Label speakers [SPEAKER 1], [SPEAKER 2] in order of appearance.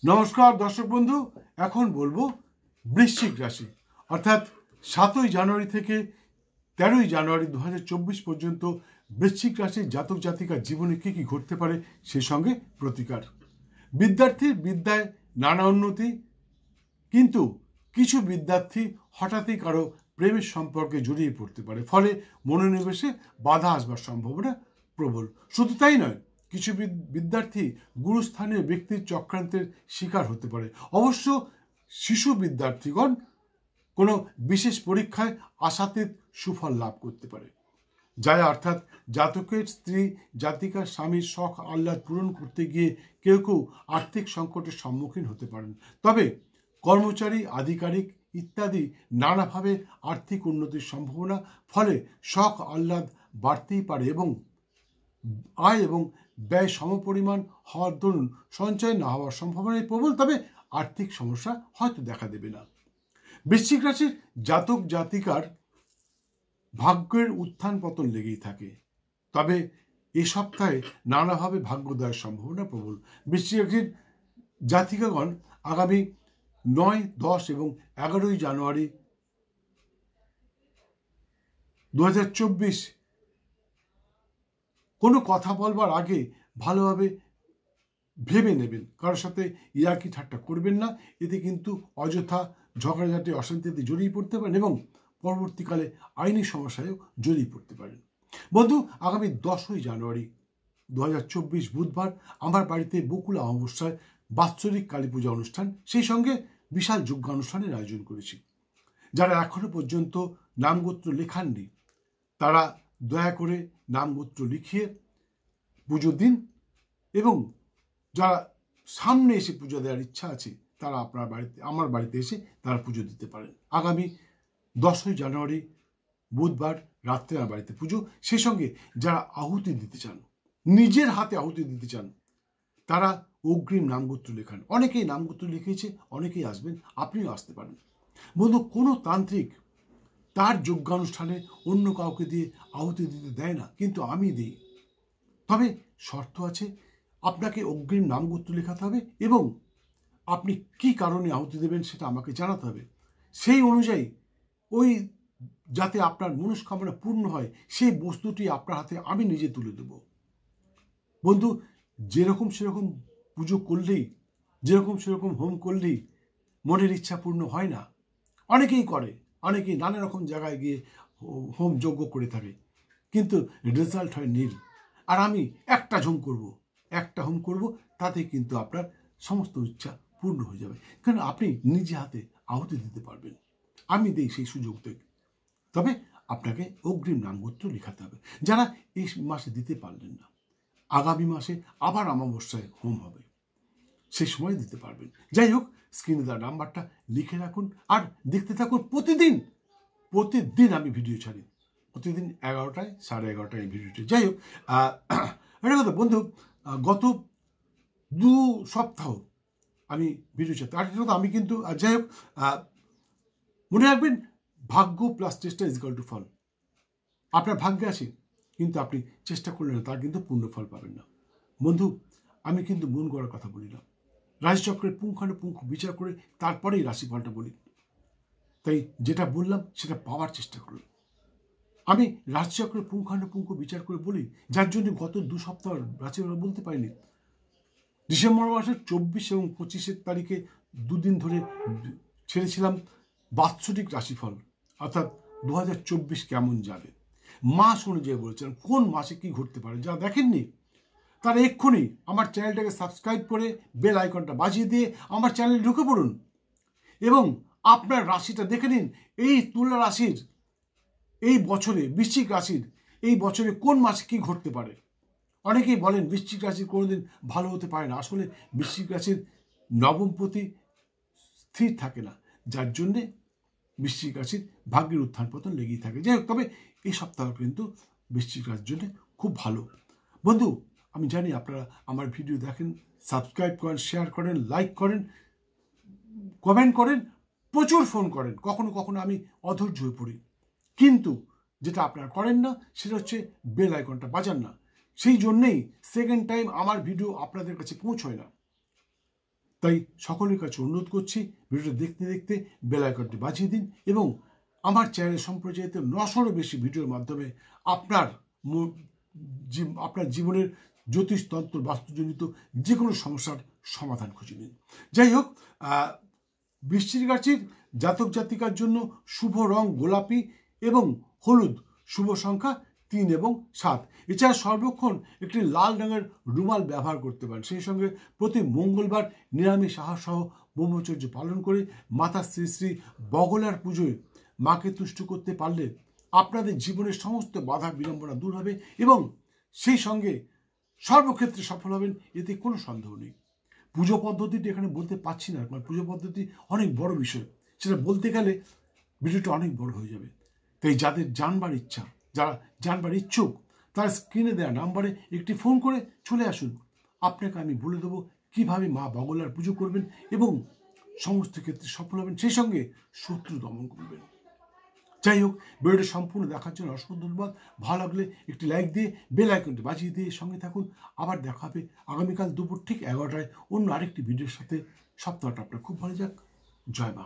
[SPEAKER 1] নমস্কার দর্শক বন্ধু, এখন বলবো বৃশ্চিক রাশি অর্থাৎ 7ই জানুয়ারি থেকে 13ই জানুয়ারি 2024 পর্যন্ত বৃশ্চিক রাশির জাতক জাতিকার জীবনে কি কি ঘটতে পারে সেই সঙ্গে প্রতিকার। বিদ্যার্থীর বিদ্যায় নানা উন্নতি, কিন্তু কিছু বিদ্যার্থী হঠাৎই কারো প্রেমের সম্পর্কে জড়িয়ে পড়তে পারে, ফলে মনোনিবেশে বাধা আসবার সম্ভাবনা প্রবল। শুধু তাই নয়, কিছু বিদ্যার্থী গুরুস্থানীয় ব্যক্তির চক্রান্তের শিকার হতে পারে। অবশ্য শিশু বিদ্যার্থীগণ কোনো বিশেষ পরীক্ষায় আশাতীত সুফল লাভ করতে পারে। যারা অর্থাৎ জাতকের স্ত্রী জাতিকার স্বামীর শখ আহ্লাদ পূরণ করতে গিয়ে কেউ কেউ আর্থিক সংকটের সম্মুখীন হতে পারেন। তবে কর্মচারী, আধিকারিক ইত্যাদি নানাভাবে আর্থিক উন্নতির সম্ভাবনা, ফলে শখ আহ্লাদ বাড়তেই পারে এবং আয় এবং ব্যয় সমপরিমাণ হওয়ার দরুন সঞ্চয় না হওয়ার সম্ভাবনাই প্রবল। তবে আর্থিক সমস্যা হয়তো দেখা দেবে না। বৃশ্চিক রাশির জাতক জাতিকার ভাগ্যের উত্থান পতন লেগেই থাকে, তবে এই সপ্তাহে নানাভাবে ভাগ্যোদয়ের সম্ভাবনা প্রবল। বৃশ্চিক রাশির জাতিকাগণ আগামী 9, 10 এবং 11ই জানুয়ারি 2024 কোনো কথা বলবার আগে ভালোভাবে ভেবে নেবেন। কারোর সাথে ইয়ার্কি ঠাট্টা করবেন না, এতে কিন্তু অযথা ঝগড়াঝাটি অশান্তিতে জড়িয়ে পড়তে পারেন এবং পরবর্তীকালে আইনি সমস্যায়ও জড়িয়ে পড়তে পারেন। বন্ধু, আগামী 10ই জানুয়ারি 2024 বুধবার আমার বাড়িতে বকুল অমাবস্যায় বাৎসরিক কালী পূজা অনুষ্ঠান, সেই সঙ্গে বিশাল যজ্ঞানুষ্ঠানের আয়োজন করেছি। যারা এখনো পর্যন্ত নামগোত্র লেখাননি তারা দয়া করে নামগোত্র লিখিয়ে পুজো দিন, এবং যারা সামনে এসে পুজো দেওয়ার ইচ্ছা আছে তারা আমার বাড়িতে এসে তারা পুজো দিতে পারেন। আগামী 10ই জানুয়ারি বুধবার রাত্রে আমার বাড়িতে পুজো। সেই সঙ্গে যারা আহুতি দিতে চান, নিজের হাতে আহুতি দিতে চান, তারা অগ্রিম নামগোত্র লেখান। অনেকেই নামগোত্র লিখিয়েছে, অনেকেই আসবেন, আপনিও আসতে পারেন। বন্ধু, কোনো তান্ত্রিক তার যজ্ঞানুষ্ঠানে অন্য কাউকে দিয়ে আহুতি দিতে দেয় না, কিন্তু আমি দিই। তবে শর্ত আছে, আপনাকে অগ্রিম নামগোত্র লেখাতে হবে এবং আপনি কি কারণে আহুতি দেবেন সেটা আমাকে জানাতে হবে। সেই অনুযায়ী যাতে আপনার মনস্কামনা পূর্ণ হয় সেই বস্তুটি আপনার হাতে আমি নিজে তুলে দেব। বন্ধু, যেরকম সেরকম পুজো করলেই, যেরকম সেরকম হোম করলেই মনের ইচ্ছা পূর্ণ হয় না। অনেকেই করে, অনেকেই নানা রকম জায়গায় গিয়ে হোম যজ্ঞ করে থাকে, কিন্তু রেজাল্ট হয় নীল। আর আমি একটা হোম করব, তাতে কিন্তু আপনার সমস্ত ইচ্ছা পূর্ণ হয়ে যাবে, কারণ আপনি নিজে হাতে আহুতি দিতে পারবেন। আমি দিই সেই সুযোগ থেকে। তবে আপনাকে অগ্রিম নামগোত্র লেখাতে হবে। যারা এই মাসে দিতে পারলেন না, আগামী মাসে আবার অমাবস্যায় হোম হবে, সেই সময় দিতে পারবেন। যাই হোক, স্ক্রিনে দেওয়া নাম্বারটা লিখে রাখুন আর দেখতে থাকুন। প্রতিদিন আমি ভিডিও ছাড়ি, প্রতিদিন 11টায় 11:30 এই ভিডিওটি। যাই হোক, একটা কথা বন্ধু, গত 2 সপ্তাহ আমি ভিডিও ছাড়তে, আর একটা কথা আমি কিন্তু, যাই হোক, মনে রাখবেন, ভাগ্য প্লাস চেষ্টা ইজকাল টু ফল। আপনার ভাগ্যে আসে, কিন্তু আপনি চেষ্টা করলেন না, তার কিন্তু পূর্ণ ফল পাবেন না। বন্ধু, আমি কিন্তু মন গড়ার কথা বলি না, রাশিচক্রের পুঙ্খানুপুঙ্খ বিচার করে তারপরেই রাশিফলটা বলি। তাই যেটা বললাম সেটা পাওয়ার চেষ্টা করুন। আমি রাশিচক্রের পুঙ্খানুপুঙ্খ বিচার করে বলি, যার জন্য গত 2 সপ্তাহ রাশিফল বলতে পারিনি। ডিসেম্বর মাসের 24 এবং 25 তারিখে 2 দিন ধরে ছেড়েছিলাম বাৎসরিক রাশিফল, অর্থাৎ 2024 কেমন যাবে মাস অনুযায়ী বলেছিলাম, কোন মাসে কি ঘটতে পারে। যারা দেখেননি তারা এক্ষুনি আমার চ্যানেলটাকে সাবস্ক্রাইব করে বেল আইকনটা বাজিয়ে দিয়ে আমার চ্যানেলে ঢুকে পড়ুন এবং আপনার রাশিটা দেখে নিন। এই তুলা রাশির এই বছরে, বৃশ্চিক রাশির এই বছরে কোন মাসে কি ঘটতে পারে। অনেকেই বলেন বৃশ্চিক রাশির কোনোদিন ভালো হতে পারে না। আসলে বৃশ্চিক রাশির নবমপতি স্থির থাকে না, যার জন্যে বৃশ্চিক রাশির ভাগ্যের উত্থান পতন লেগেই থাকে। যাই হোক, তবে এই সপ্তাহ কিন্তু বৃশ্চিক রাশির জন্য খুব ভালো। বন্ধু, আমি জানি আপনারা আমার ভিডিও দেখেন, সাবস্ক্রাইব করেন, শেয়ার করেন, লাইক করেন, কমেন্ট করেন, প্রচুর ফোন করেন। কখনো কখনো আমি অধৈর্য হয়ে পড়ি, কিন্তু যেটা আপনারা করেন না সেটা হচ্ছে বেল আইকনটা বাজান না। সেই জন্যেই সেকেন্ড টাইম আমার ভিডিও আপনাদের কাছে পৌঁছয় না। তাই সকলের কাছে অনুরোধ করছি, ভিডিওটা দেখতে দেখতে বেল আইকনটি বাজিয়ে দিন এবং আমার চ্যানেলে সম্প্রচারিত 900-এরও বেশি ভিডিওর মাধ্যমে আপনার জীবনের জ্যোতিষতন্ত্র বাস্তুজনিত যে কোনো সমস্যার সমাধান খুঁজে নিন। যাই হোক, বৃশ্চিক রাশির জাতক জাতিকার জন্য শুভ রং গোলাপি এবং হলুদ, শুভ সংখ্যা 3 এবং 7। এছাড়া সর্বক্ষণ একটি লাল রঙের রুমাল ব্যবহার করতে পারেন। সেই সঙ্গে প্রতি মঙ্গলবার নিরামিষ আহার সহ ব্রহ্মচর্য পালন করে মাতা শ্রী শ্রী বগলার পুজোয় মাকে তুষ্ট করতে পারলে আপনাদের জীবনের সমস্ত বাধা বিড়ম্বনা দূর হবে এবং সেই সঙ্গে সর্বক্ষেত্রে সফল হবেন, এতে কোনো সন্দেহ নেই। পুজো পদ্ধতিটি এখানে বলতে পারছি না, কারণ পুজো পদ্ধতি অনেক বড় বিষয়, সেটা বলতে গেলে ভিডিওটা অনেক বড় হয়ে যাবে। তাই যাদের জানবার ইচ্ছা, যারা জানবার ইচ্ছুক, তার স্ক্রিনে দেওয়া নাম্বারে একটি ফোন করে চলে আসুন। আপনাকে আমি বলে দেবো কীভাবে মা বগলার পুজো করবেন এবং সমস্ত ক্ষেত্রে সফল হবেন, সেই সঙ্গে শত্রু দমন করবেন। যাই হোক, ভিডিওটি সম্পূর্ণ দেখার জন্য অসংখ্য ধন্যবাদ। ভালো লাগলে একটি লাইক দিয়ে বেল আইকনটি বাজিয়ে দিয়ে সঙ্গে থাকুন। আবার দেখা হবে আগামীকাল দুপুর ঠিক 11টায় অন্য আরেকটি ভিডিওর সাথে। সপ্তাহটা আপনার খুব ভালো যাক। জয় মা।